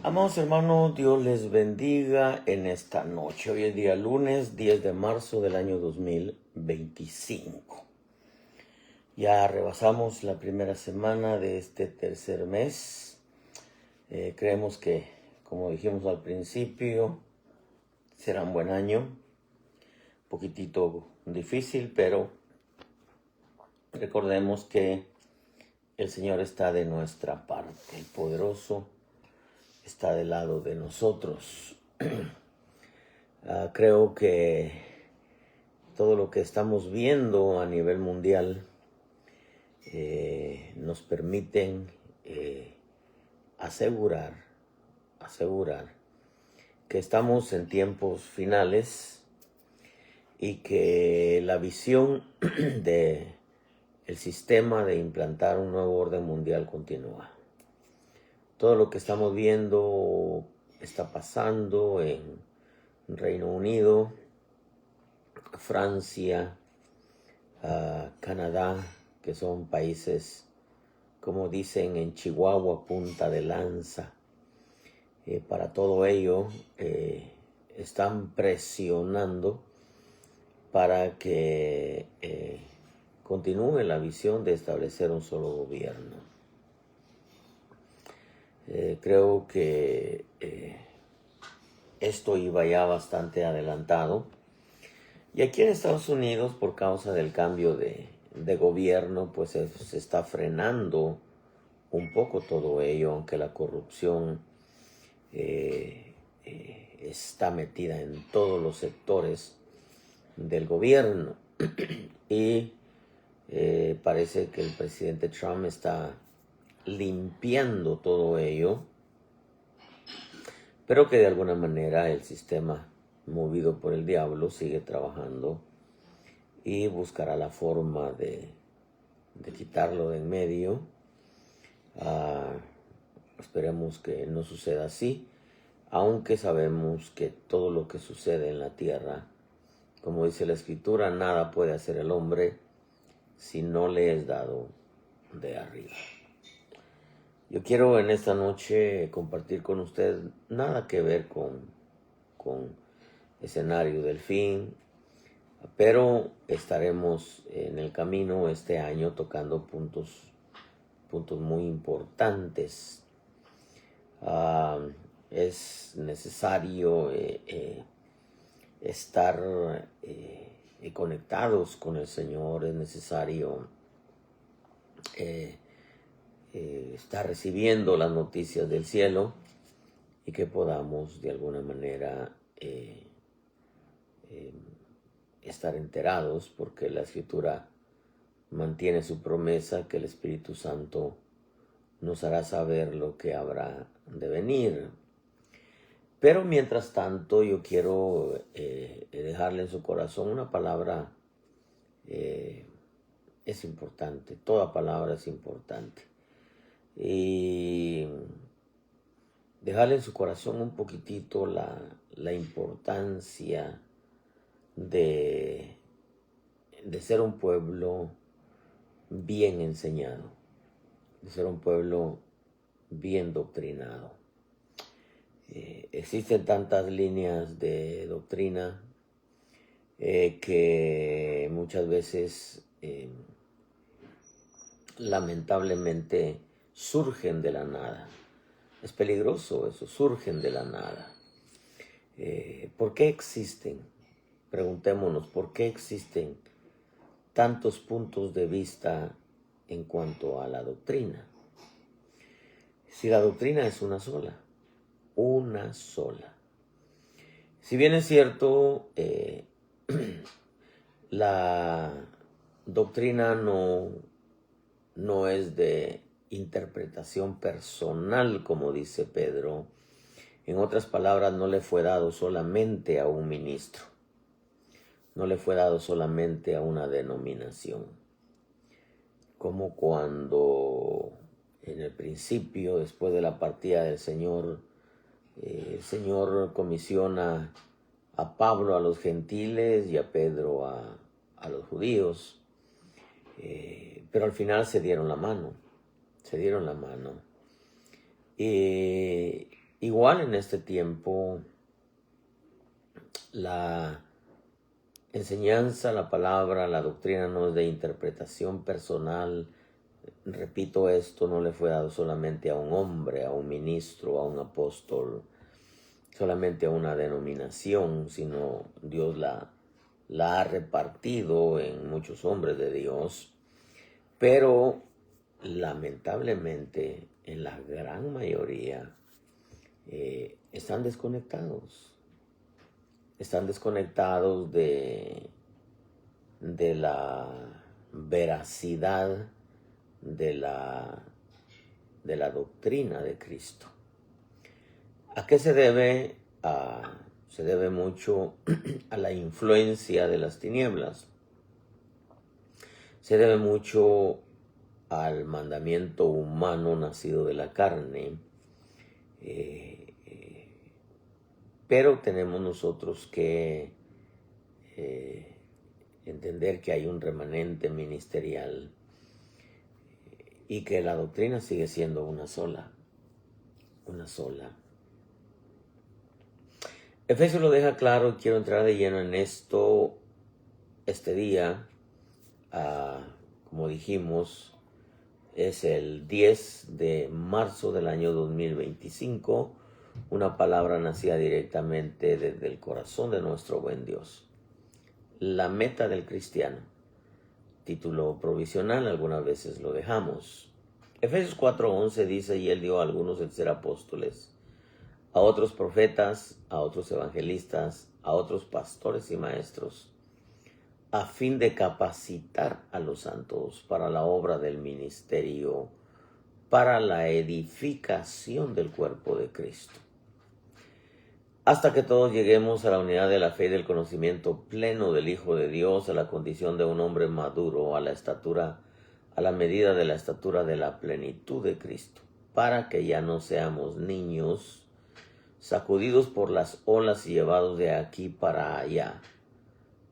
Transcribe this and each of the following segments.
Amados hermanos, Dios les bendiga en esta noche. Hoy es día lunes, 10 de marzo del año 2025. Ya rebasamos la primera semana de este tercer mes. Creemos que, como dijimos al principio, será un buen año. Un poquitito difícil, pero recordemos que el Señor está de nuestra parte. El poderoso está del lado de nosotros. Creo que todo lo que estamos viendo a nivel mundial nos permiten asegurar que estamos en tiempos finales y que la visión de el sistema de implantar un nuevo orden mundial continúa. Todo lo que estamos viendo está pasando en Reino Unido, Francia, Canadá, que son países, como dicen en Chihuahua, punta de lanza. Para todo ello, están presionando para que continúe la visión de establecer un solo gobierno. Creo que esto iba ya bastante adelantado. Y aquí en Estados Unidos, por causa del cambio de gobierno, pues se está frenando un poco todo ello, aunque la corrupción está metida en todos los sectores del gobierno. Y parece que el presidente Trump está limpiando todo ello, pero que de alguna manera el sistema movido por el diablo sigue trabajando y buscará la forma de quitarlo de en medio. Esperemos que no suceda así, aunque sabemos que todo lo que sucede en la tierra, como dice la escritura, nada puede hacer el hombre si no le es dado de arriba. Yo quiero en esta noche compartir con usted nada que ver con escenario del fin, pero estaremos en el camino este año tocando puntos muy importantes. Es necesario estar conectados con el Señor, es necesario estar recibiendo las noticias del cielo y que podamos de alguna manera estar enterados, porque la Escritura mantiene su promesa que el Espíritu Santo nos hará saber lo que habrá de venir. Pero mientras tanto yo quiero dejarle en su corazón una palabra. Es importante, toda palabra es importante. Y dejarle en su corazón un poquitito la importancia de ser un pueblo bien enseñado, de ser un pueblo bien doctrinado. Existen tantas líneas de doctrina que muchas veces lamentablemente surgen de la nada. Es peligroso eso, surgen de la nada. ¿Por qué existen? Preguntémonos, ¿por qué existen tantos puntos de vista en cuanto a la doctrina? Si la doctrina es una sola. Si bien es cierto, la doctrina no es de interpretación personal, como dice Pedro. En otras palabras, no le fue dado solamente a un ministro, no le fue dado solamente a una denominación. Como cuando en el principio, después de la partida del Señor, el Señor comisiona a Pablo a los gentiles y a Pedro a los judíos, pero al final se dieron la mano. igual en este tiempo, la enseñanza, la palabra, la doctrina no es de interpretación personal. Repito, esto no le fue dado solamente a un hombre, a un ministro, a un apóstol, solamente a una denominación, sino Dios la ha repartido en muchos hombres de Dios, pero lamentablemente en la gran mayoría están desconectados de la veracidad de la doctrina de Cristo. ¿A qué se debe? Se debe mucho a la influencia de las tinieblas. Se debe mucho al mandamiento humano nacido de la carne. Pero tenemos nosotros que entender que hay un remanente ministerial y que la doctrina sigue siendo una sola. Efesios lo deja claro y quiero entrar de lleno en esto este día. Como dijimos, es el 10 de marzo del año 2025, una palabra nacida directamente desde el corazón de nuestro buen Dios. La meta del cristiano, título provisional, algunas veces lo dejamos. Efesios 4:11 dice: y él dio a algunos el ser apóstoles, a otros profetas, a otros evangelistas, a otros pastores y maestros, a fin de capacitar a los santos para la obra del ministerio, para la edificación del cuerpo de Cristo, hasta que todos lleguemos a la unidad de la fe y del conocimiento pleno del Hijo de Dios, a la condición de un hombre maduro, a la medida de la estatura de la plenitud de Cristo, para que ya no seamos niños, sacudidos por las olas y llevados de aquí para allá,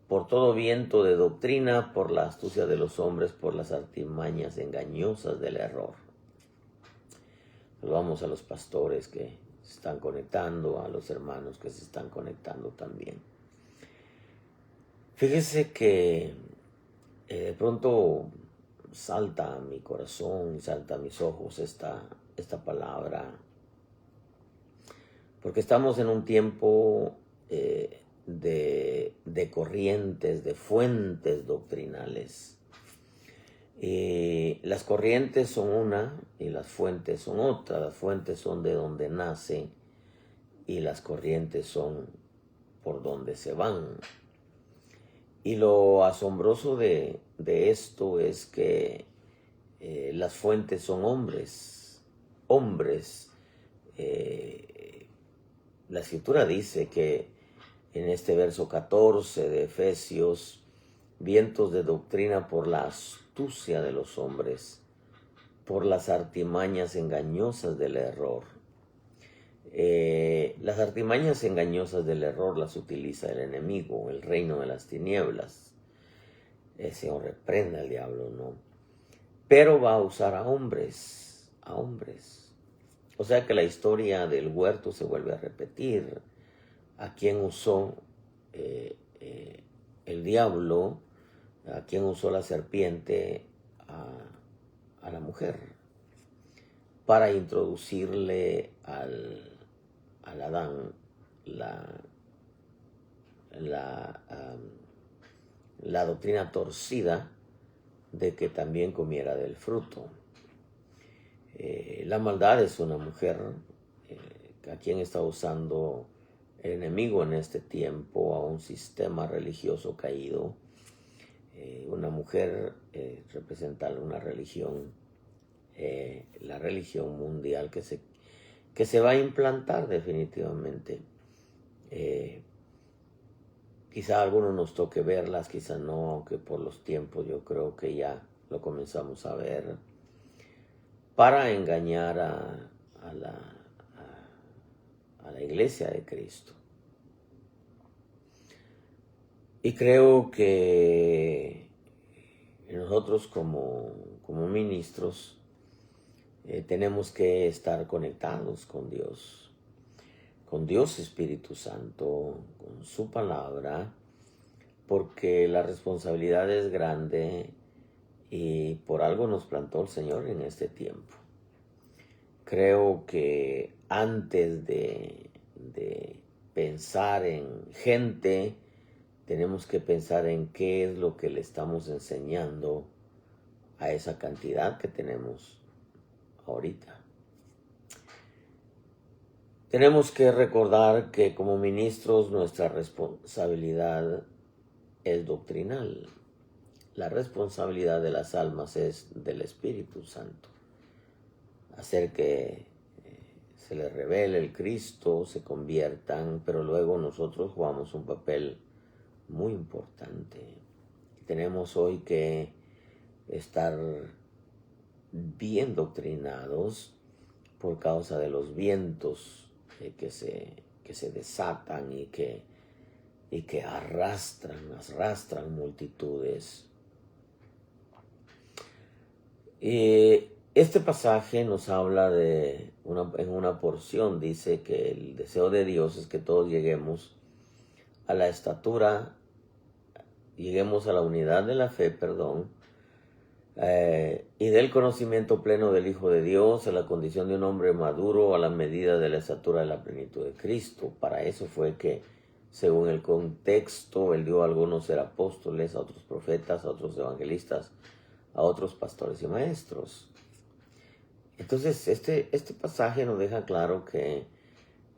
por todo viento de doctrina, por la astucia de los hombres, por las artimañas engañosas del error. Saludamos a los pastores que se están conectando, a los hermanos que se están conectando también. Fíjese que de pronto salta a mi corazón y salta a mis ojos esta palabra, porque estamos en un tiempo de corrientes, de fuentes doctrinales. Las corrientes son una y las fuentes son otra. Las fuentes son de donde nace y las corrientes son por donde se van. Y lo asombroso de esto es que las fuentes son hombres. La escritura dice que en este verso 14 de Efesios, vientos de doctrina por la astucia de los hombres, por las artimañas engañosas del error. Las artimañas engañosas del error las utiliza el enemigo, el reino de las tinieblas. Señor reprenda al diablo, ¿no? Pero va a usar a hombres. O sea que la historia del huerto se vuelve a repetir. ¿A quién usó el diablo? ¿A quién usó la serpiente? A la mujer, para introducirle al Adán la doctrina torcida de que también comiera del fruto. La maldad es una mujer a quien está usando el enemigo en este tiempo, a un sistema religioso caído. Una mujer representa una religión, la religión mundial que se va a implantar definitivamente. Quizá a algunos nos toque verlas, quizá no, aunque por los tiempos yo creo que ya lo comenzamos a ver, para engañar a la iglesia de Cristo. Y creo que nosotros como ministros tenemos que estar conectados con Dios. con Dios Espíritu Santo, con su palabra, porque la responsabilidad es grande y por algo nos plantó el Señor en este tiempo. Creo que antes de pensar en gente, tenemos que pensar en qué es lo que le estamos enseñando a esa cantidad que tenemos ahorita. Tenemos que recordar que como ministros nuestra responsabilidad es doctrinal. La responsabilidad de las almas es del Espíritu Santo. Hacer que se les revele el Cristo, se conviertan, pero luego nosotros jugamos un papel muy importante. Tenemos hoy que estar bien doctrinados por causa de los vientos que se desatan y que arrastran multitudes. Este pasaje nos habla en una porción, dice que el deseo de Dios es que todos lleguemos a la estatura, lleguemos a la unidad de la fe, y del conocimiento pleno del Hijo de Dios, a la condición de un hombre maduro, a la medida de la estatura de la plenitud de Cristo. Para eso fue que, según el contexto, Él dio a algunos ser apóstoles, a otros profetas, a otros evangelistas, a otros pastores y maestros. Entonces, este pasaje nos deja claro que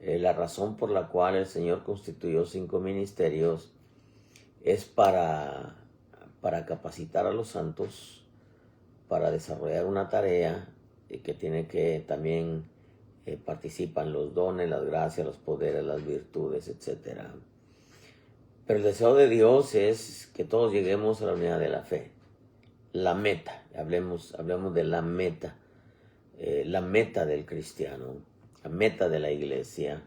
la razón por la cual el Señor constituyó 5 ministerios es para capacitar a los santos, para desarrollar una tarea que tiene que también participan los dones, las gracias, los poderes, las virtudes, etc. Pero el deseo de Dios es que todos lleguemos a la unidad de la fe. La meta, hablemos de la meta del cristiano, la meta de la iglesia,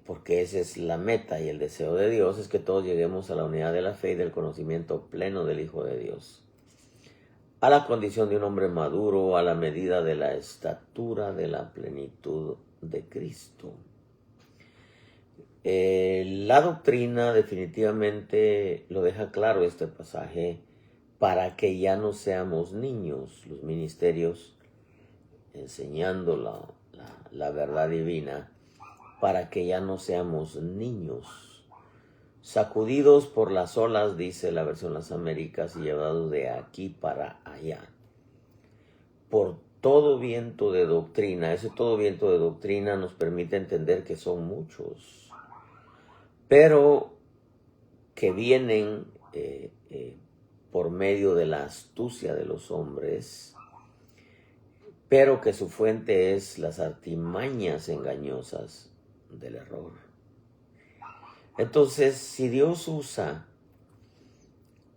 porque esa es la meta y el deseo de Dios es que todos lleguemos a la unidad de la fe y del conocimiento pleno del Hijo de Dios, a la condición de un hombre maduro, a la medida de la estatura de la plenitud de Cristo. La doctrina definitivamente lo deja claro este pasaje, para que ya no seamos niños. Los ministerios enseñando la verdad divina, para que ya no seamos niños, sacudidos por las olas, dice la versión Las Américas, y llevados de aquí para allá, por todo viento de doctrina. Ese todo viento de doctrina nos permite entender que son muchos, pero que vienen por medio de la astucia de los hombres, pero que su fuente es las artimañas engañosas del error. Entonces, si Dios usa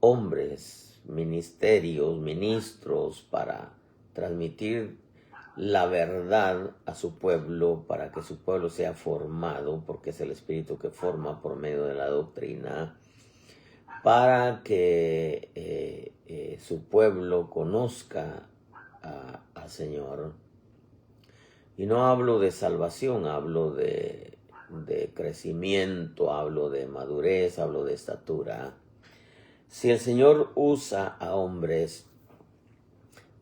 hombres, ministerios, ministros para transmitir la verdad a su pueblo, para que su pueblo sea formado, porque es el Espíritu que forma por medio de la doctrina, para que su pueblo conozca al Señor. Y no hablo de salvación, hablo de crecimiento, hablo de madurez, hablo de estatura. Si el Señor usa a hombres,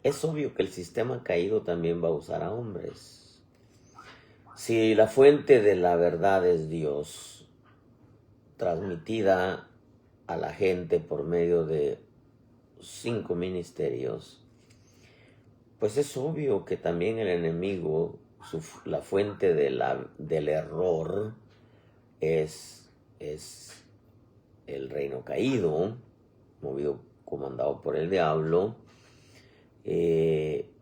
es obvio que el sistema caído también va a usar a hombres. Si la fuente de la verdad es Dios, transmitida a la gente por medio de 5 ministerios, pues es obvio que también el enemigo, la fuente del error es el reino caído, comandado por el diablo,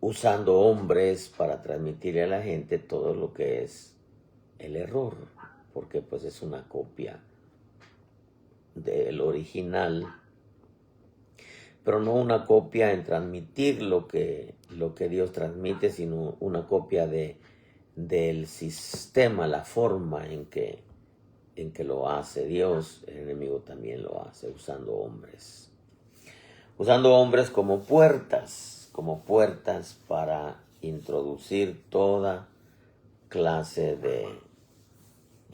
usando hombres para transmitirle a la gente todo lo que es el error, porque pues es una copia del original, pero no una copia en transmitir lo que Dios transmite, sino una copia del sistema, la forma en que lo hace Dios. El enemigo también lo hace usando hombres como puertas para introducir toda clase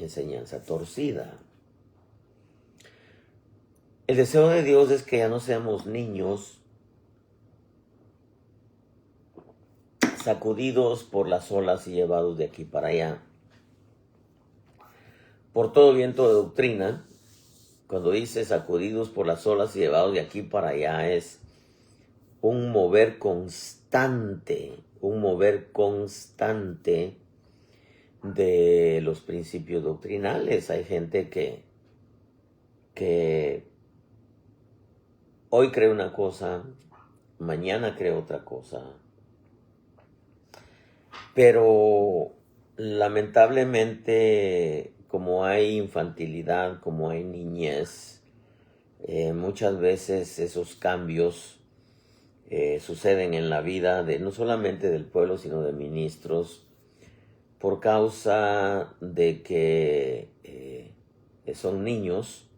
enseñanza torcida. El deseo de Dios es que ya no seamos niños sacudidos por las olas y llevados de aquí para allá por todo viento de doctrina. Cuando dice sacudidos por las olas y llevados de aquí para allá, es un mover constante de los principios doctrinales. Hay gente que hoy cree una cosa, mañana cree otra cosa, pero lamentablemente, como hay infantilidad, como hay niñez, muchas veces esos cambios suceden en la vida de no solamente del pueblo, sino de ministros, por causa de que son niños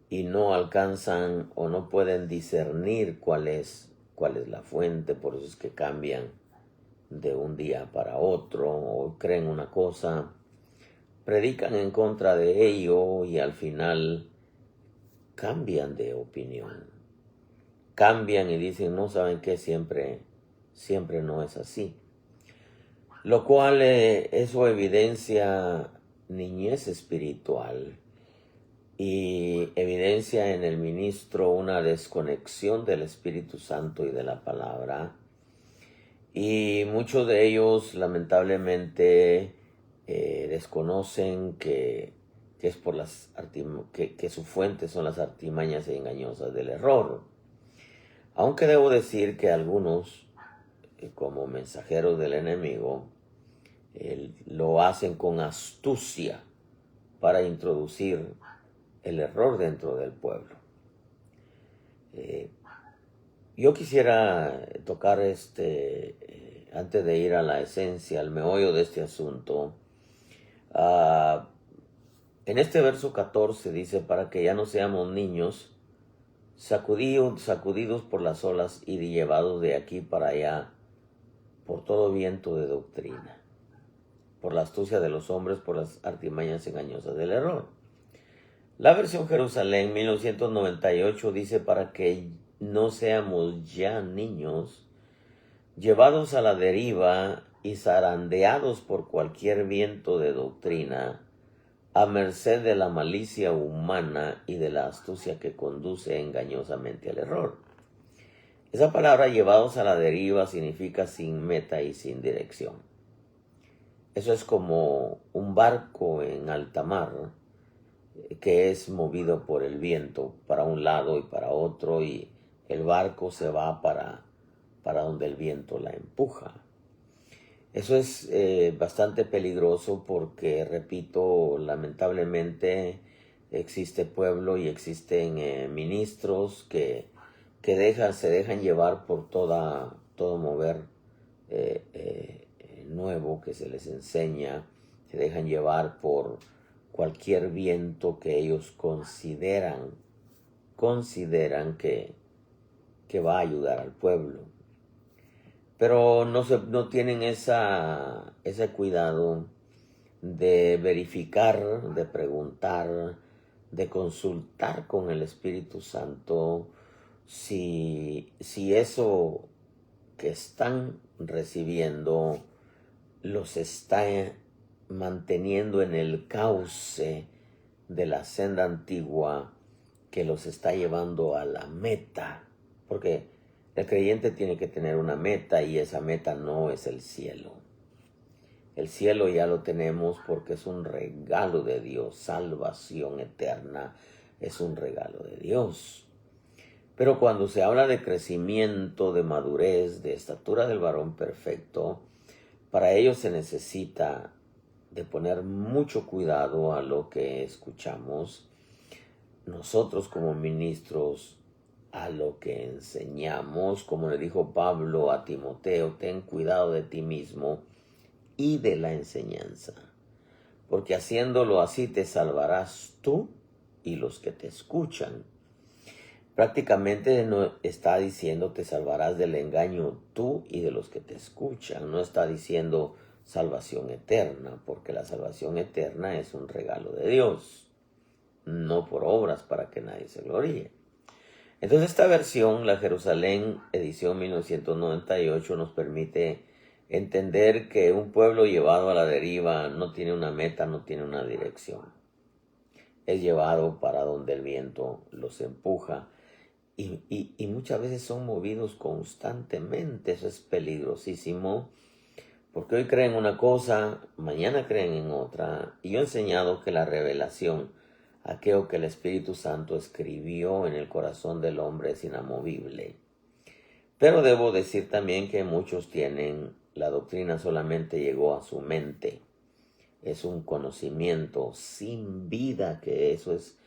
y no alcanzan o no pueden discernir cuál es la fuente. Por eso es que cambian de un día para otro, o creen una cosa, predican en contra de ello y al final cambian de opinión. Cambian y dicen, no, saben que siempre no es así. Lo cual eso evidencia niñez espiritual y evidencia en el ministro una desconexión del Espíritu Santo y de la palabra. Y muchos de ellos lamentablemente desconocen que es por que su fuente son las artimañas engañosas del error. Aunque debo decir que algunos, como mensajeros del enemigo, lo hacen con astucia para introducir el error dentro del pueblo. Yo quisiera tocar antes de ir a la esencia, al meollo de este asunto. En este verso 14 dice, para que ya no seamos niños, sacudidos por las olas y llevados de aquí para allá por todo viento de doctrina, por la astucia de los hombres, por las artimañas engañosas del error. La versión Jerusalén 1998 dice, para que no seamos ya niños, llevados a la deriva y zarandeados por cualquier viento de doctrina, a merced de la malicia humana y de la astucia que conduce engañosamente al error. Esa palabra llevados a la deriva significa sin meta y sin dirección. Eso es como un barco en alta mar que es movido por el viento para un lado y para otro, y el barco se va para donde el viento la empuja. Eso es bastante peligroso porque, repito, lamentablemente existe pueblo y existen ministros que se dejan llevar por todo mover nuevo que se les enseña, se dejan llevar por cualquier viento que ellos consideran que va a ayudar al pueblo. Pero no tienen ese cuidado de verificar, de preguntar, de consultar con el Espíritu Santo si eso que están recibiendo los está manteniendo en el cauce de la senda antigua que los está llevando a la meta. Porque el creyente tiene que tener una meta, y esa meta no es el cielo. El cielo ya lo tenemos porque es un regalo de Dios. Salvación eterna es un regalo de Dios. Pero cuando se habla de crecimiento, de madurez, de estatura del varón perfecto, para ello se necesita de poner mucho cuidado a lo que escuchamos nosotros como ministros, a lo que enseñamos. Como le dijo Pablo a Timoteo, ten cuidado de ti mismo y de la enseñanza, porque haciéndolo así te salvarás tú y los que te escuchan. Prácticamente no está diciendo te salvarás del engaño tú y de los que te escuchan. No está diciendo salvación eterna, porque la salvación eterna es un regalo de Dios, no por obras para que nadie se gloríe. Entonces esta versión, la Jerusalén edición 1998, nos permite entender que un pueblo llevado a la deriva no tiene una meta, no tiene una dirección. Es llevado para donde el viento los empuja y muchas veces son movidos constantemente. Eso es peligrosísimo, porque hoy creen una cosa, mañana creen en otra. Y yo he enseñado que la revelación, aquello que el Espíritu Santo escribió en el corazón del hombre, es inamovible. Pero debo decir también que muchos tienen, la doctrina solamente llegó a su mente. Es un conocimiento sin vida, que eso es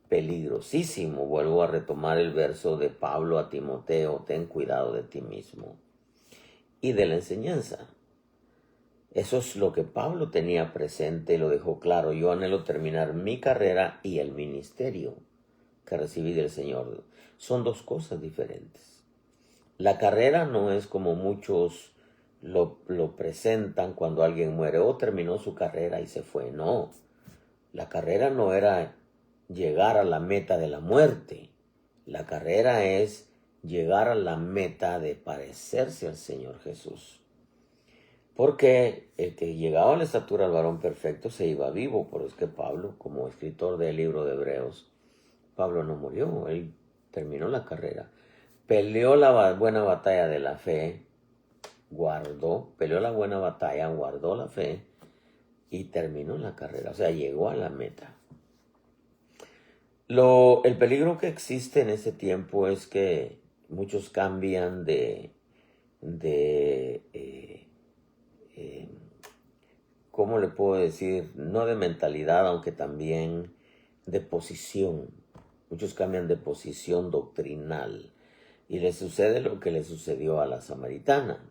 peligrosísimo. Vuelvo a retomar el verso de Pablo a Timoteo: ten cuidado de ti mismo y de la enseñanza. Eso es lo que Pablo tenía presente y lo dejó claro. Yo anhelo terminar mi carrera y el ministerio que recibí del Señor. Son dos cosas diferentes. La carrera no es como muchos lo presentan cuando alguien muere. Terminó su carrera y se fue. No, la carrera no era llegar a la meta de la muerte. La carrera es llegar a la meta de parecerse al Señor Jesús. Porque el que llegaba a la estatura del varón perfecto se iba vivo. Por eso es que Pablo, como escritor del libro de Hebreos, Pablo no murió, él terminó la carrera. Peleó la buena batalla de la fe, peleó la buena batalla, guardó la fe y terminó la carrera. O sea, llegó a la meta. El peligro que existe en ese tiempo es que muchos cambian ¿cómo le puedo decir? No de mentalidad, aunque también de posición. Muchos cambian de posición doctrinal. Y les sucede lo que le sucedió a la samaritana.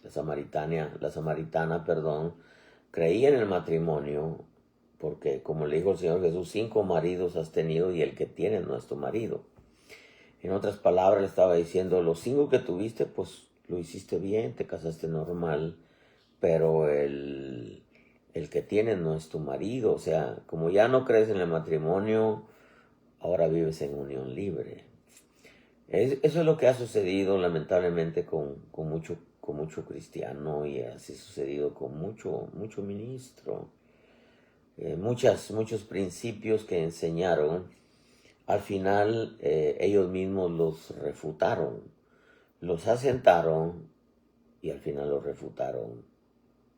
La samaritana, creía en el matrimonio, porque como le dijo el Señor Jesús, 5 maridos has tenido y el que tiene no es tu marido. En otras palabras, le estaba diciendo: los 5 que tuviste, pues lo hiciste bien, te casaste normal, pero el que tiene no es tu marido. O sea, como ya no crees en el matrimonio, ahora vives en unión libre. Eso es lo que ha sucedido lamentablemente con mucho cristiano, y así ha sucedido con mucho ministro. Muchos principios que enseñaron, al final ellos mismos los refutaron, los asentaron y al final los refutaron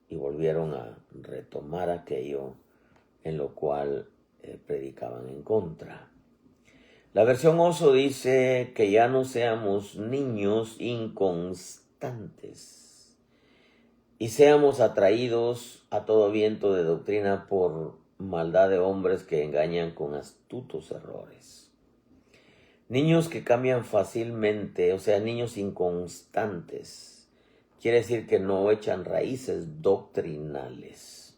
y volvieron a retomar aquello en lo cual predicaban en contra. La versión Oso dice que ya no seamos niños inconstantes y seamos atraídos a todo viento de doctrina por maldad de hombres que engañan con astutos errores. Niños que cambian fácilmente, o sea, niños inconstantes. Quiere decir que no echan raíces doctrinales.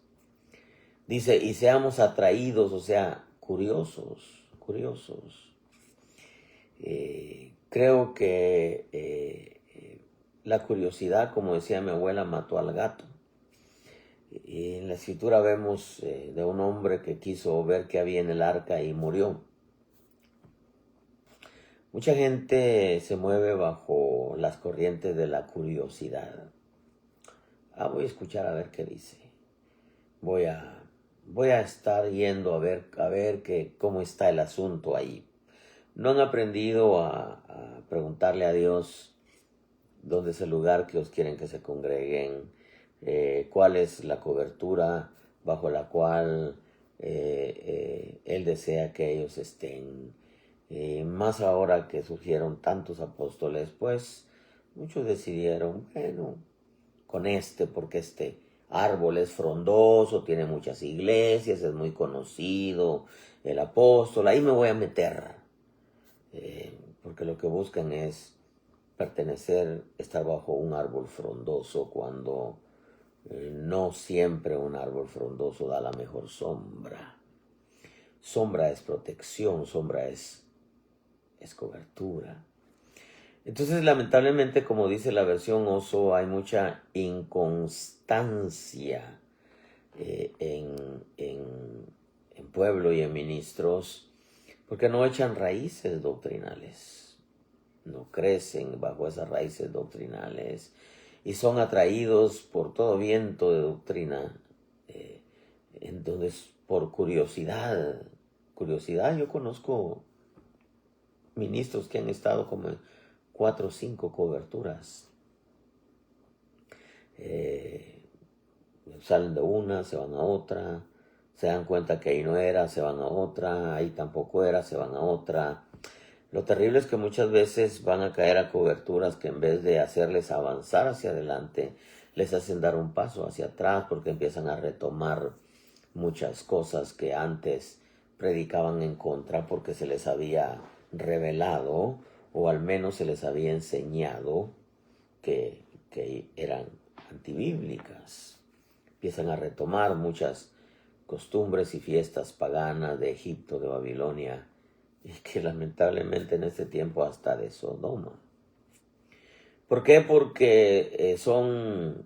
Dice, y seamos atraídos, o sea, curiosos. Creo que la curiosidad, como decía mi abuela, mató al gato. Y en la escritura vemos de un hombre que quiso ver qué había en el arca y murió. Mucha gente se mueve bajo las corrientes de la curiosidad. Voy a escuchar a ver qué dice. Voy a estar yendo a ver cómo está el asunto ahí. No han aprendido a preguntarle a Dios dónde es el lugar que os quieren que se congreguen, cuál es la cobertura bajo la cual Él desea que ellos estén. Más ahora que surgieron tantos apóstoles, pues muchos decidieron, bueno, porque este árbol es frondoso, tiene muchas iglesias, es muy conocido, el apóstol, ahí me voy a meter. Porque lo que buscan es pertenecer, estar bajo un árbol frondoso, cuando no siempre un árbol frondoso da la mejor sombra. Sombra es protección, sombra es cobertura. Entonces, lamentablemente, como dice la versión Oso, hay mucha inconstancia en pueblo y en ministros, porque no echan raíces doctrinales, no crecen bajo esas raíces doctrinales y son atraídos por todo viento de doctrina, entonces por curiosidad, yo conozco ministros que han estado como en 4 o 5 coberturas. Salen de una, se van a otra, se dan cuenta que ahí no era, se van a otra, ahí tampoco era, se van a otra. Lo terrible es que muchas veces van a caer a coberturas que en vez de hacerles avanzar hacia adelante, les hacen dar un paso hacia atrás porque empiezan a retomar muchas cosas que antes predicaban en contra porque se les había revelado o al menos se les había enseñado que eran antibíblicas. Empiezan a retomar muchas costumbres y fiestas paganas de Egipto, de Babilonia, y que lamentablemente en este tiempo hasta de Sodoma. ¿Por qué? Porque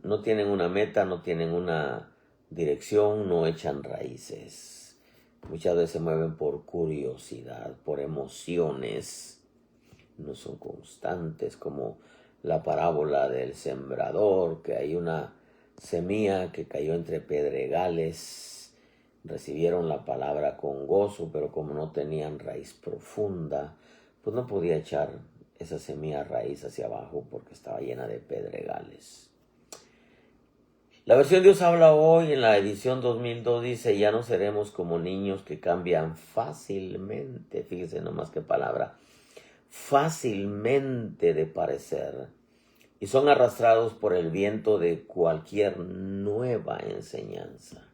no tienen una meta, no tienen una dirección, no echan raíces. Muchas veces se mueven por curiosidad, por emociones, no son constantes, como la parábola del sembrador, que hay una semilla que cayó entre pedregales, recibieron la palabra con gozo, pero como no tenían raíz profunda, pues no podía echar esa semilla raíz hacia abajo porque estaba llena de pedregales. La versión Dios habla hoy en la edición 2002 dice: ya no seremos como niños que cambian fácilmente, fíjese nomás qué palabra, fácilmente de parecer, y son arrastrados por el viento de cualquier nueva enseñanza,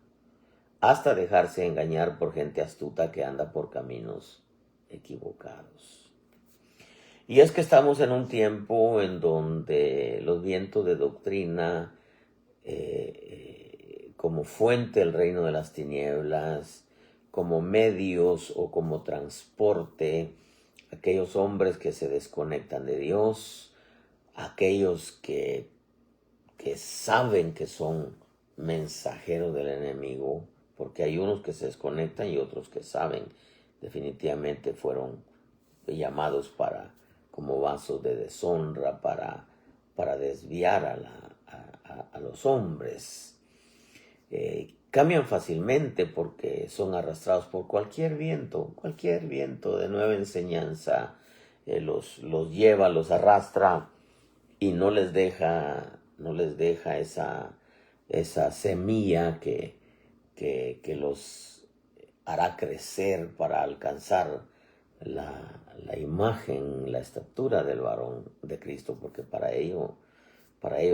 hasta dejarse engañar por gente astuta que anda por caminos equivocados. Y es que estamos en un tiempo en donde los vientos de doctrina, como fuente del reino de las tinieblas, como medios o como transporte, aquellos hombres que se desconectan de Dios, aquellos que saben que son mensajeros del enemigo, porque hay unos que se desconectan y otros que saben, definitivamente fueron llamados como vasos de deshonra, para desviar a los hombres. Cambian fácilmente porque son arrastrados por cualquier viento de nueva enseñanza, los lleva, los arrastra y no les deja esa semilla que los hará crecer para alcanzar la imagen, la estatura del varón de Cristo, porque para ello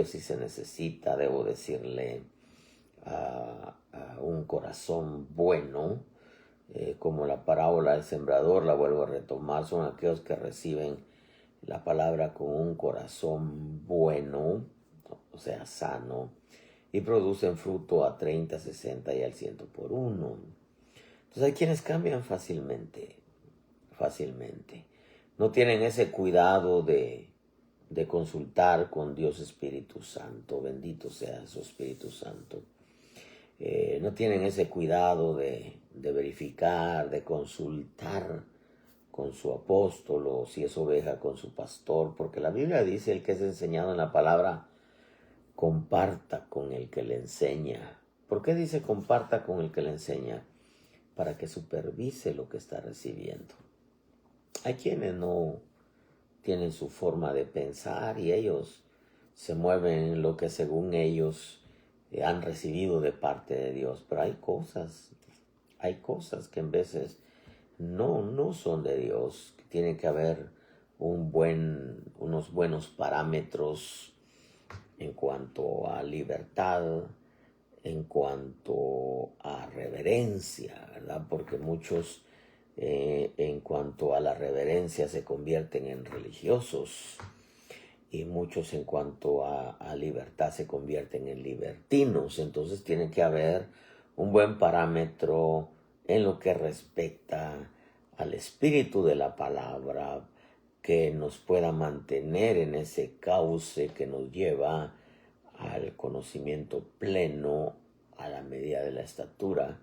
sí se necesita, debo decirle, a un corazón bueno, como la parábola del sembrador, la vuelvo a retomar, son aquellos que reciben la palabra con un corazón bueno, o sea, sano, y producen fruto a 30, 60 y al 100 por uno. Entonces hay quienes cambian fácilmente. No tienen ese cuidado de consultar con Dios Espíritu Santo, bendito sea su Espíritu Santo. No tienen ese cuidado de verificar, de consultar con su apóstol, o si es oveja con su pastor, porque la Biblia dice: el que es enseñado en la palabra, comparta con el que le enseña. ¿Por qué dice comparta con el que le enseña? Para que supervise lo que está recibiendo. Hay quienes no tienen su forma de pensar y ellos se mueven en lo que según ellos han recibido de parte de Dios, pero hay cosas que en veces no son de Dios, que tiene que haber unos buenos parámetros en cuanto a libertad, en cuanto a reverencia, ¿verdad? Porque muchos en cuanto a la reverencia se convierten en religiosos, y muchos en cuanto a libertad se convierten en libertinos. Entonces tiene que haber un buen parámetro en lo que respecta al espíritu de la palabra, que nos pueda mantener en ese cauce que nos lleva al conocimiento pleno a la medida de la estatura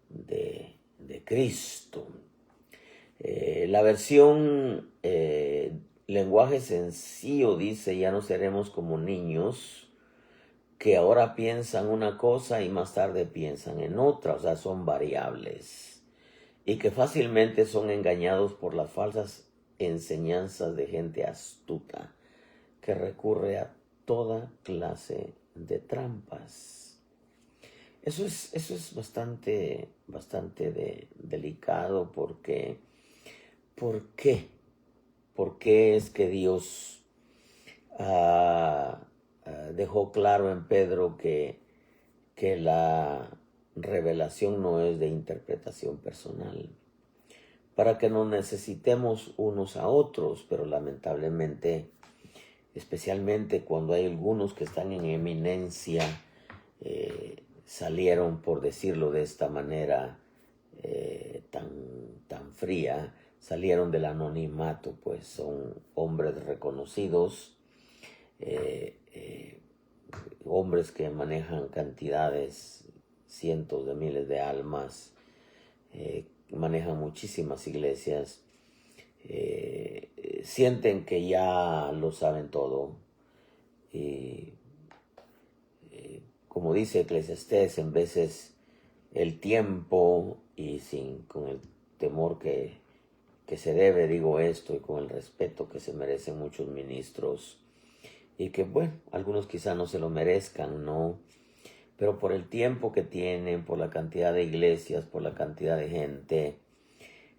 de Cristo. La versión lenguaje sencillo dice: ya no seremos como niños que ahora piensan una cosa y más tarde piensan en otra, o sea, son variables, y que fácilmente son engañados por las falsas enseñanzas de gente astuta que recurre a toda clase de trampas. Eso es bastante delicado porque ¿por qué? ¿Por qué es que Dios dejó claro en Pedro que la revelación no es de interpretación personal? Para que nos necesitemos unos a otros, pero lamentablemente, especialmente cuando hay algunos que están en eminencia, salieron, por decirlo de esta manera tan fría, salieron del anonimato, pues son hombres reconocidos, hombres que manejan cantidades, cientos de miles de almas, manejan muchísimas iglesias, sienten que ya lo saben todo, y como dice Eclesiastés, en veces el tiempo, y con el temor que se debe, digo esto, y con el respeto que se merecen muchos ministros, y que bueno, algunos quizá no se lo merezcan, ¿no? Pero por el tiempo que tienen, por la cantidad de iglesias, por la cantidad de gente,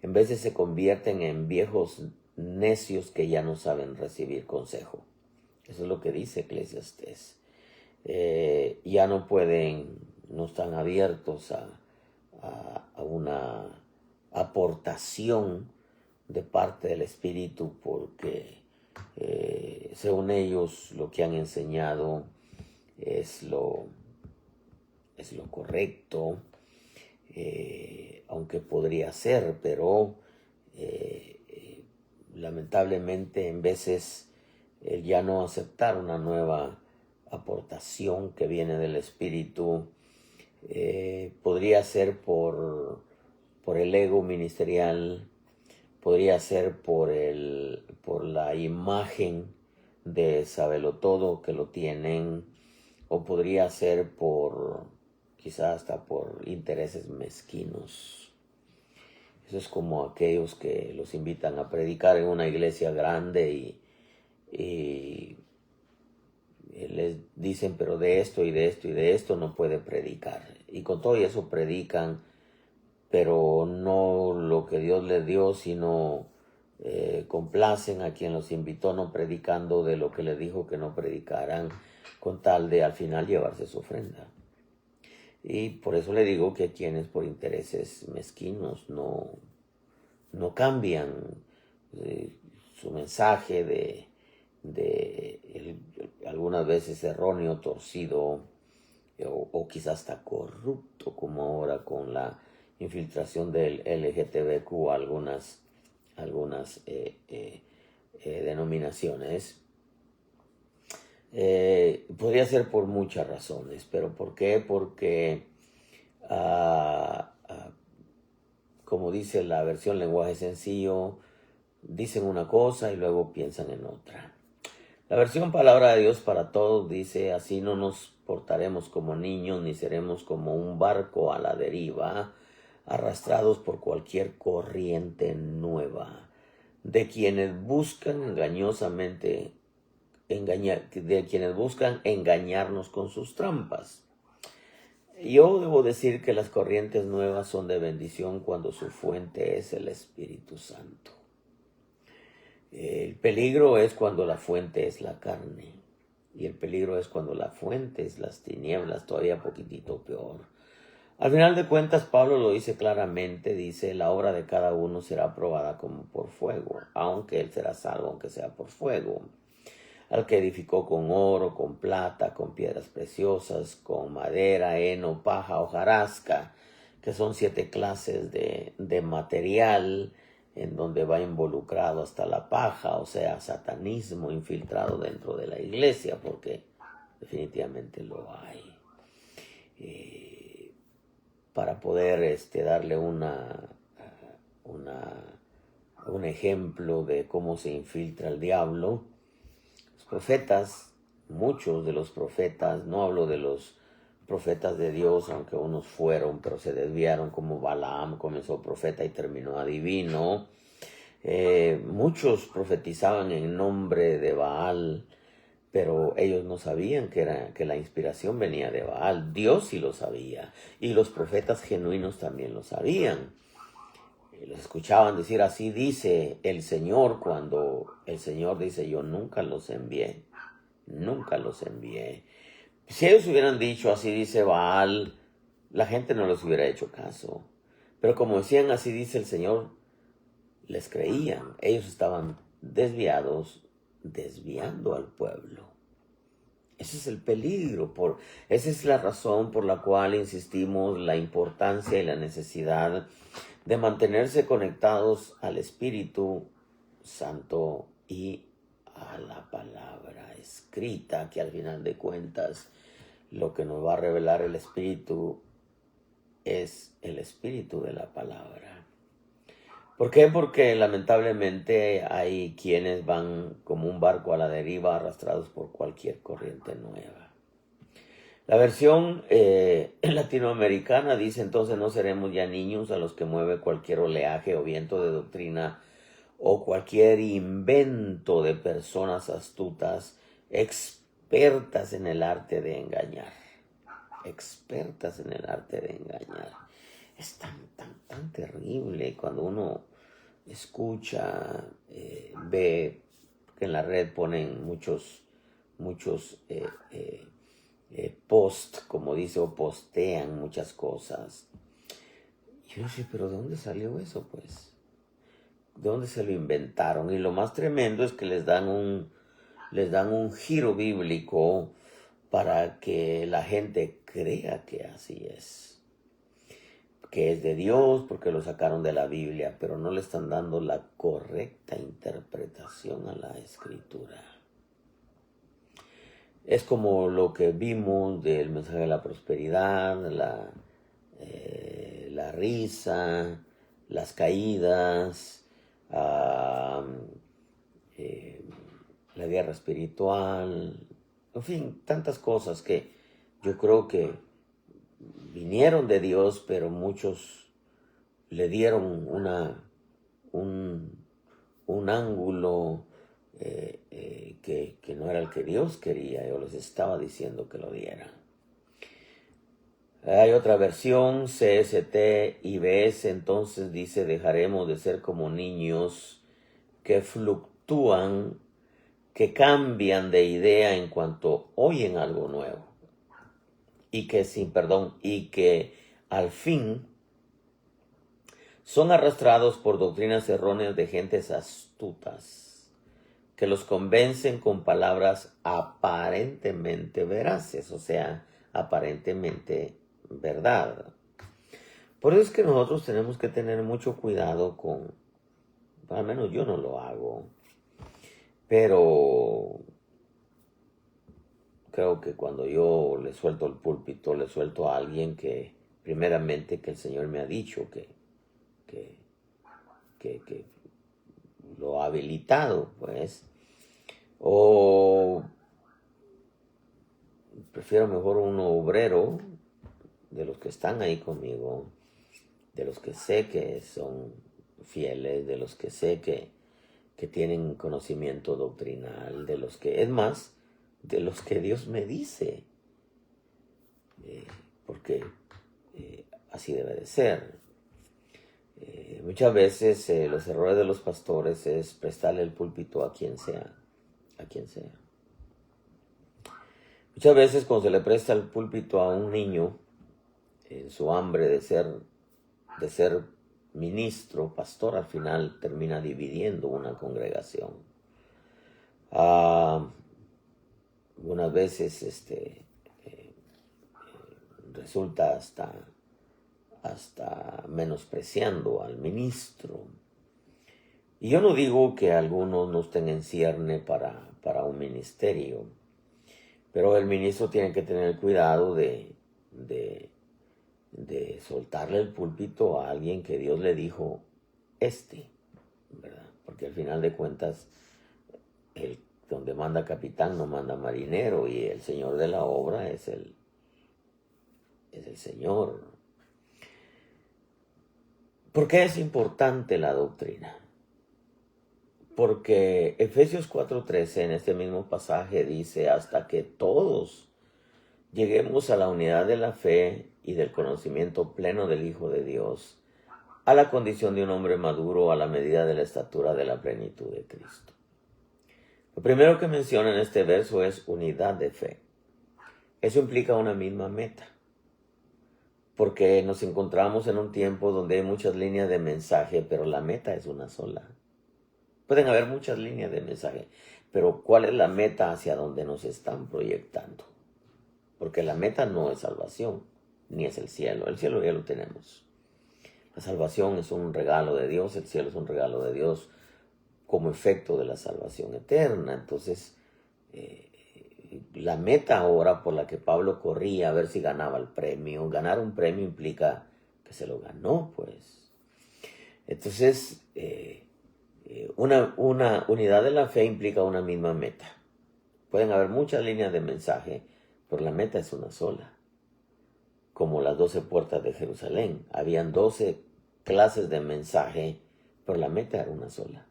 en veces se convierten en viejos necios que ya no saben recibir consejo. Eso es lo que dice Eclesiastés. Ya no pueden, no están abiertos a una aportación de parte del Espíritu, porque según ellos lo que han enseñado es lo correcto, aunque podría ser, pero lamentablemente en veces el ya no aceptar una nueva aportación que viene del Espíritu podría ser por el ego ministerial, podría ser por la imagen de sabelotodo que lo tienen, o podría ser quizás hasta por intereses mezquinos. Eso es como aquellos que los invitan a predicar en una iglesia grande y les dicen, pero de esto y de esto y de esto no puede predicar. Y con todo eso predican, pero no lo que Dios les dio, sino complacen a quien los invitó, no predicando de lo que les dijo que no predicaran, con tal de al final llevarse su ofrenda. Y por eso le digo que quienes por intereses mezquinos no cambian su mensaje de algunas veces erróneo, torcido, o quizás hasta corrupto, como ahora con la infiltración del LGTBQ, algunas denominaciones. Podría ser por muchas razones, pero ¿por qué? Porque como dice la versión lenguaje sencillo, dicen una cosa y luego piensan en otra. La versión palabra de Dios para todos dice: así no nos portaremos como niños, ni seremos como un barco a la deriva, arrastrados por cualquier corriente nueva, de quienes buscan engañarnos con sus trampas. Yo debo decir que las corrientes nuevas son de bendición cuando su fuente es el Espíritu Santo. El peligro es cuando la fuente es la carne, y el peligro es cuando la fuente es las tinieblas, todavía poquitito peor. Al final de cuentas, Pablo lo dice claramente, dice: la obra de cada uno será probada como por fuego, aunque él será salvo, aunque sea por fuego. Al que edificó con oro, con plata, con piedras preciosas, con madera, heno, paja, hojarasca, que son 7 clases de material, en donde va involucrado hasta la paja, o sea, satanismo infiltrado dentro de la iglesia, porque definitivamente lo hay. Para poder darle un ejemplo de cómo se infiltra el diablo, los profetas, muchos de los profetas, no hablo de los profetas de Dios, aunque unos fueron, pero se desviaron, como Balaam comenzó profeta y terminó adivino. Muchos profetizaban en nombre de Baal, pero ellos no sabían que la inspiración venía de Baal. Dios sí lo sabía, y los profetas genuinos también lo sabían. Los escuchaban decir, así dice el Señor, cuando el Señor dice, yo nunca los envié, nunca los envié. Si ellos hubieran dicho, así dice Baal, la gente no les hubiera hecho caso. Pero como decían, así dice el Señor, les creían. Ellos estaban desviados, desviando al pueblo. Ese es el peligro, esa es la razón por la cual insistimos la importancia y la necesidad de mantenerse conectados al Espíritu Santo y a la palabra escrita, que al final de cuentas lo que nos va a revelar el Espíritu es el Espíritu de la palabra. ¿Por qué? Porque lamentablemente hay quienes van como un barco a la deriva, arrastrados por cualquier corriente nueva. La versión latinoamericana dice, entonces no seremos ya niños a los que mueve cualquier oleaje o viento de doctrina o cualquier invento de personas astutas, expertas en el arte de engañar. Expertas en el arte de engañar. Es tan terrible cuando uno escucha, ve que en la red ponen muchos post, como dice, o postean muchas cosas. Y yo dice, pero ¿de dónde salió eso, pues? ¿De dónde se lo inventaron? Y lo más tremendo es que les dan un giro bíblico para que la gente crea que así es, que es de Dios, porque lo sacaron de la Biblia, pero no le están dando la correcta interpretación a la Escritura. Es como lo que vimos del mensaje de la prosperidad, la risa, las caídas, la guerra espiritual, en fin, tantas cosas que yo creo que vinieron de Dios, pero muchos le dieron un ángulo que no era el que Dios quería. Yo les estaba diciendo que lo dieran. Hay otra versión, CST IBS, entonces dice, dejaremos de ser como niños que fluctúan, que cambian de idea en cuanto oyen algo nuevo. Y que al fin son arrastrados por doctrinas erróneas de gentes astutas, que los convencen con palabras aparentemente veraces, o sea, aparentemente verdad. Por eso es que nosotros tenemos que tener mucho cuidado al menos yo no lo hago, pero creo que cuando yo le suelto el púlpito, le suelto a alguien que primeramente que el Señor me ha dicho que lo ha habilitado, pues, o prefiero mejor un obrero de los que están ahí conmigo, de los que sé que son fieles, de los que sé que tienen conocimiento doctrinal, de los que, es más, de los que Dios me dice, porque así debe de ser. Muchas veces los errores de los pastores es prestarle el púlpito a quien sea, Muchas veces cuando se le presta el púlpito a un niño, en su hambre de ser ministro, pastor, al final termina dividiendo una congregación. Algunas veces resulta hasta menospreciando al ministro. Y yo no digo que algunos no estén en cierne para un ministerio, pero el ministro tiene que tener el cuidado de soltarle el púlpito a alguien que Dios le dijo, ¿verdad? Porque al final de cuentas, donde manda capitán no manda marinero, y el Señor de la obra es el Señor. ¿Por qué es importante la doctrina? Porque Efesios 4:13 en este mismo pasaje dice, hasta que todos lleguemos a la unidad de la fe y del conocimiento pleno del Hijo de Dios, a la condición de un hombre maduro, a la medida de la estatura de la plenitud de Cristo. Lo primero que menciona en este verso es unidad de fe. Eso implica una misma meta, porque nos encontramos en un tiempo donde hay muchas líneas de mensaje, pero la meta es una sola. Pueden haber muchas líneas de mensaje, pero ¿cuál es la meta hacia donde nos están proyectando? Porque la meta no es salvación, ni es el cielo. El cielo ya lo tenemos. La salvación es un regalo de Dios, el cielo es un regalo de Dios como efecto de la salvación eterna. Entonces, la meta ahora por la que Pablo corría a ver si ganaba el premio, ganar un premio implica que se lo ganó, pues. Entonces, una unidad de la fe implica una misma meta. Pueden haber muchas líneas de mensaje, pero la meta es una sola. Como las 12 puertas de Jerusalén. Habían 12 clases de mensaje, pero la meta era una sola.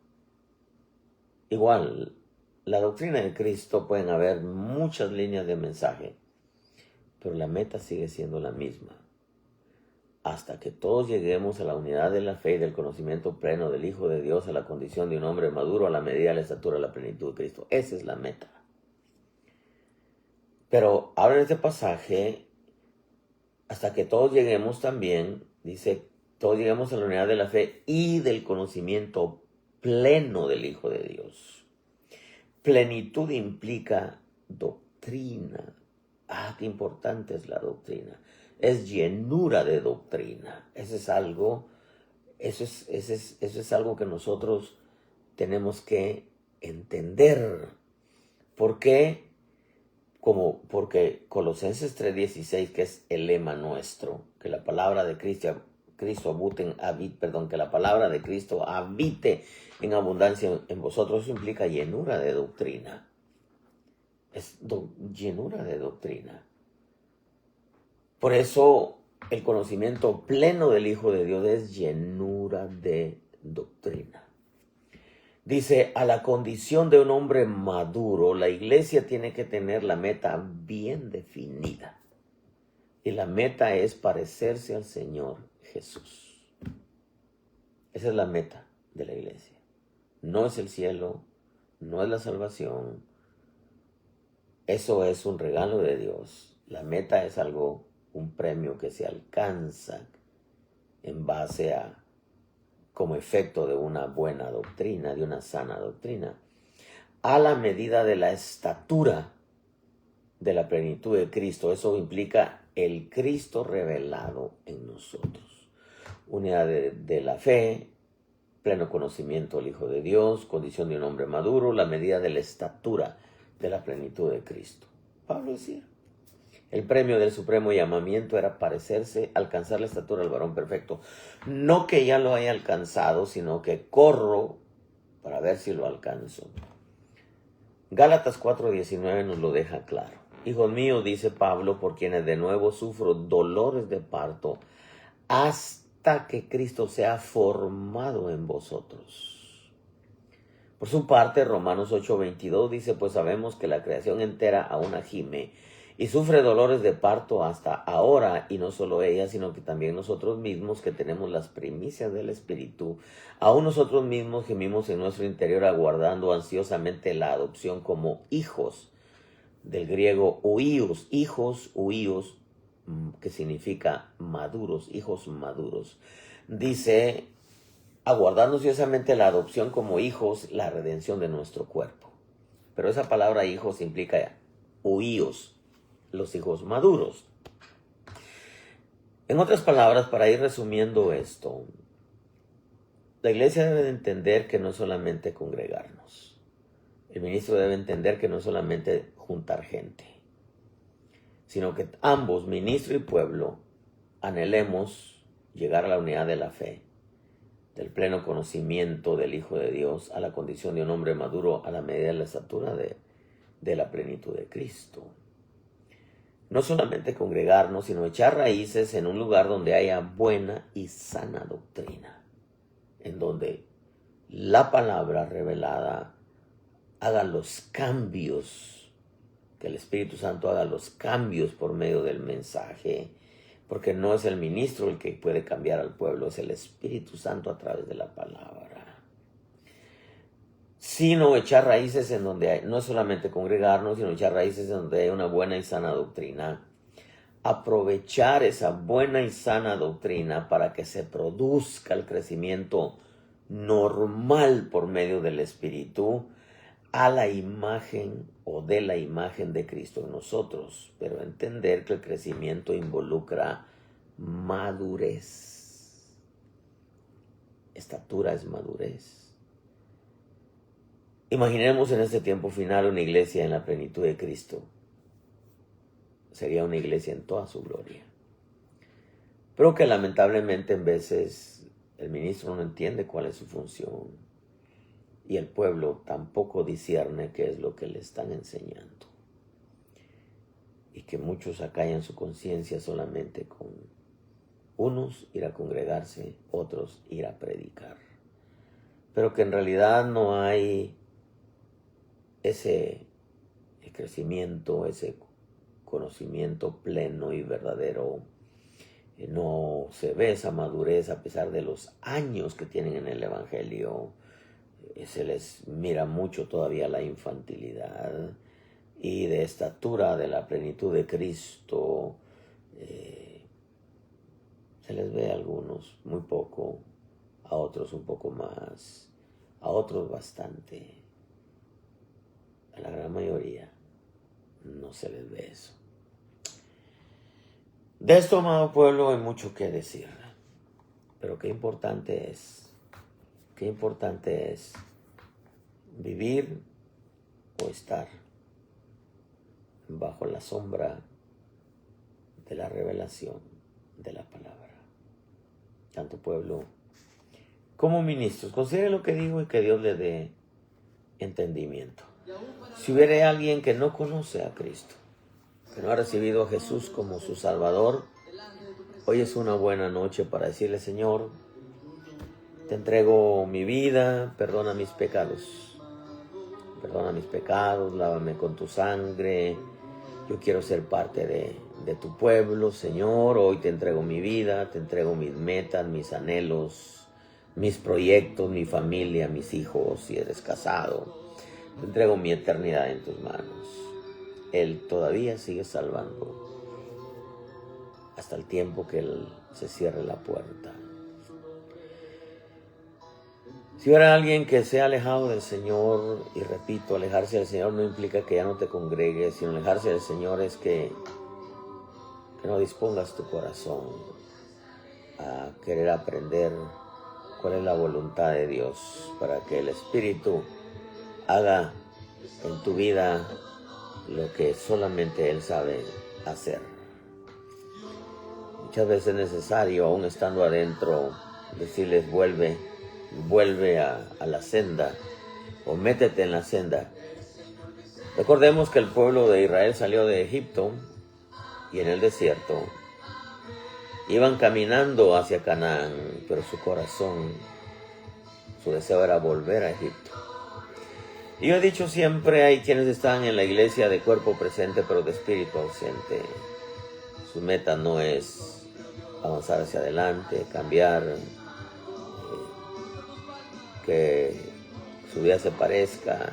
Igual, la doctrina de Cristo pueden haber muchas líneas de mensaje, pero la meta sigue siendo la misma. Hasta que todos lleguemos a la unidad de la fe y del conocimiento pleno del Hijo de Dios, a la condición de un hombre maduro, a la medida de la estatura de la plenitud de Cristo. Esa es la meta. Pero ahora en este pasaje, hasta que todos lleguemos también, dice, todos lleguemos a la unidad de la fe y del conocimiento pleno del Hijo de Dios. Plenitud implica doctrina. Qué importante es la doctrina. Es llenura de doctrina. Eso es algo que nosotros tenemos que entender. ¿Por qué? Porque Colosenses 3:16, que es el lema nuestro, que la palabra de Cristo que la palabra de Cristo habite en abundancia en vosotros, eso implica llenura de doctrina. Es llenura de doctrina. Por eso el conocimiento pleno del Hijo de Dios es llenura de doctrina. Dice, a la condición de un hombre maduro, la iglesia tiene que tener la meta bien definida. Y la meta es parecerse al Señor Jesús. Esa es la meta de la iglesia. No es el cielo, no es la salvación. Eso es un regalo de Dios. La meta es un premio que se alcanza en base a, como efecto de una buena doctrina, de una sana doctrina, a la medida de la estatura de la plenitud de Cristo. Eso implica el Cristo revelado en nosotros. Unidad de la fe, pleno conocimiento del Hijo de Dios, condición de un hombre maduro, la medida de la estatura de la plenitud de Cristo. Pablo decía, el premio del supremo llamamiento era alcanzar la estatura del varón perfecto. No que ya lo haya alcanzado, sino que corro para ver si lo alcanzo. Gálatas 4:19 nos lo deja claro. Hijos míos, dice Pablo, por quienes de nuevo sufro dolores de parto, hasta que Cristo sea formado en vosotros. Por su parte, Romanos 8:22 dice, pues sabemos que la creación entera aún gime y sufre dolores de parto hasta ahora, y no solo ella, sino que también nosotros mismos, que tenemos las primicias del Espíritu, aún nosotros mismos gemimos en nuestro interior aguardando ansiosamente la adopción como hijos, del griego huíos, hijos, huíos, que significa maduros, hijos maduros. Dice, aguardando ansiosamente la adopción como hijos, la redención de nuestro cuerpo. Pero esa palabra hijos implica huíos, los hijos maduros. En otras palabras, para ir resumiendo esto, La iglesia debe de entender que no es solamente congregarnos. El ministro debe entender que no es solamente juntar gente, sino que ambos, ministro y pueblo, anhelemos llegar a la unidad de la fe, del pleno conocimiento del Hijo de Dios, a la condición de un hombre maduro a la medida de la estatura de la plenitud de Cristo. No solamente congregarnos, sino echar raíces en un lugar donde haya buena y sana doctrina, en donde la palabra revelada haga los cambios, que el Espíritu Santo haga los cambios por medio del mensaje, porque no es el ministro el que puede cambiar al pueblo, es el Espíritu Santo a través de la palabra. Sino echar raíces en donde hay, no solamente congregarnos, sino echar raíces en donde hay una buena y sana doctrina. Aprovechar esa buena y sana doctrina para que se produzca el crecimiento normal por medio del Espíritu a la imagen o de la imagen de Cristo en nosotros, pero entender que el crecimiento involucra madurez. Estatura es madurez. Imaginemos en este tiempo final una iglesia en la plenitud de Cristo. Sería una iglesia en toda su gloria. Pero que lamentablemente en veces el ministro no entiende cuál es su función y el pueblo tampoco discierne qué es lo que le están enseñando. Y que muchos acallan su conciencia solamente con unos ir a congregarse, otros ir a predicar. Pero que en realidad no hay ese crecimiento, ese conocimiento pleno y verdadero. No se ve esa madurez a pesar de los años que tienen en el Evangelio. Se les mira mucho todavía la infantilidad y de estatura de la plenitud de Cristo. Se les ve a algunos muy poco, a otros un poco más, a otros bastante. A la gran mayoría no se les ve eso. De esto, amado pueblo, hay mucho que decir, pero qué importante es vivir o estar bajo la sombra de la revelación de la palabra. Tanto pueblo como ministros, consideren lo que digo y que Dios le dé entendimiento. Si hubiera alguien que no conoce a Cristo, que no ha recibido a Jesús como su Salvador, hoy es una buena noche para decirle: Señor, te entrego mi vida, perdona mis pecados, lávame con tu sangre, yo quiero ser parte de tu pueblo, Señor. Hoy te entrego mi vida, te entrego mis metas, mis anhelos, mis proyectos, mi familia, mis hijos, si eres casado. Te entrego mi eternidad en tus manos. Él todavía sigue salvando hasta el tiempo que Él se cierre la puerta. Si hubiera alguien que se ha alejado del Señor, y repito, alejarse del Señor no implica que ya no te congregues, sino alejarse del Señor es que no dispongas tu corazón a querer aprender cuál es la voluntad de Dios para que el Espíritu haga en tu vida lo que solamente Él sabe hacer. Muchas veces es necesario, aún estando adentro, decirles: vuelve a la senda, o métete en la senda. Recordemos que el pueblo de Israel salió de Egipto y en el desierto iban caminando hacia Canaán, pero su corazón, su deseo era volver a Egipto. Y yo he dicho siempre, hay quienes están en la iglesia de cuerpo presente pero de espíritu ausente. Su meta no es avanzar hacia adelante, cambiar, que su vida se parezca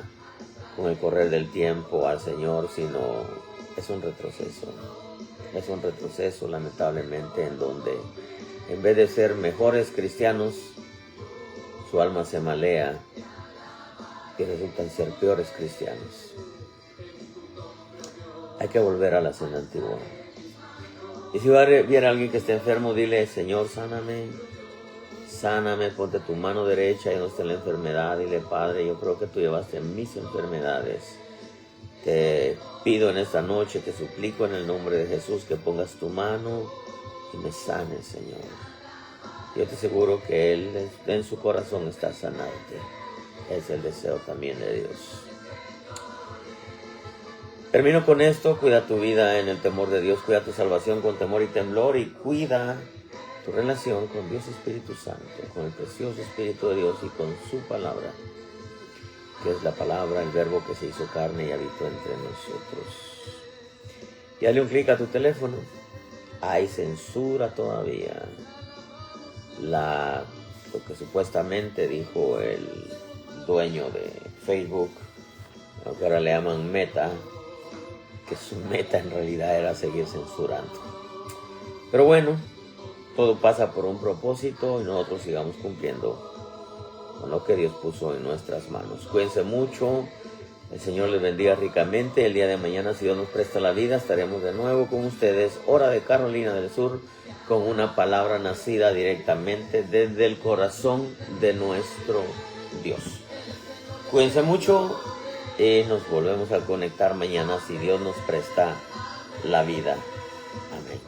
con el correr del tiempo al Señor, sino es un retroceso. Es un retroceso, lamentablemente, en donde en vez de ser mejores cristianos, su alma se malea y resultan ser peores cristianos. Hay que volver a la senda antigua. Y si viera alguien que esté enfermo, dile: Señor, sáname, Sáname, ponte tu mano derecha y no esté la enfermedad. Dile, Padre, yo creo que tú llevaste mis enfermedades. Te pido en esta noche, te suplico en el nombre de Jesús que pongas tu mano y me sanes, Señor. Yo te aseguro que Él en su corazón está sanarte. Es el deseo también de Dios. Termino con esto. Cuida tu vida en el temor de Dios. Cuida tu salvación con temor y temblor. Y cuida tu relación con Dios Espíritu Santo, con el precioso Espíritu de Dios y con su palabra, que es la palabra, el verbo que se hizo carne y habitó entre nosotros. Y dale un clic a tu teléfono. Hay censura todavía. Lo que supuestamente dijo el dueño de Facebook, lo que ahora le llaman Meta, que su meta en realidad era seguir censurando. Pero bueno, todo pasa por un propósito y nosotros sigamos cumpliendo con lo que Dios puso en nuestras manos. Cuídense mucho, el Señor les bendiga ricamente. El día de mañana, si Dios nos presta la vida, estaremos de nuevo con ustedes, hora de Carolina del Sur, con una palabra nacida directamente desde el corazón de nuestro Dios. Cuídense mucho y nos volvemos a conectar mañana si Dios nos presta la vida. Amén.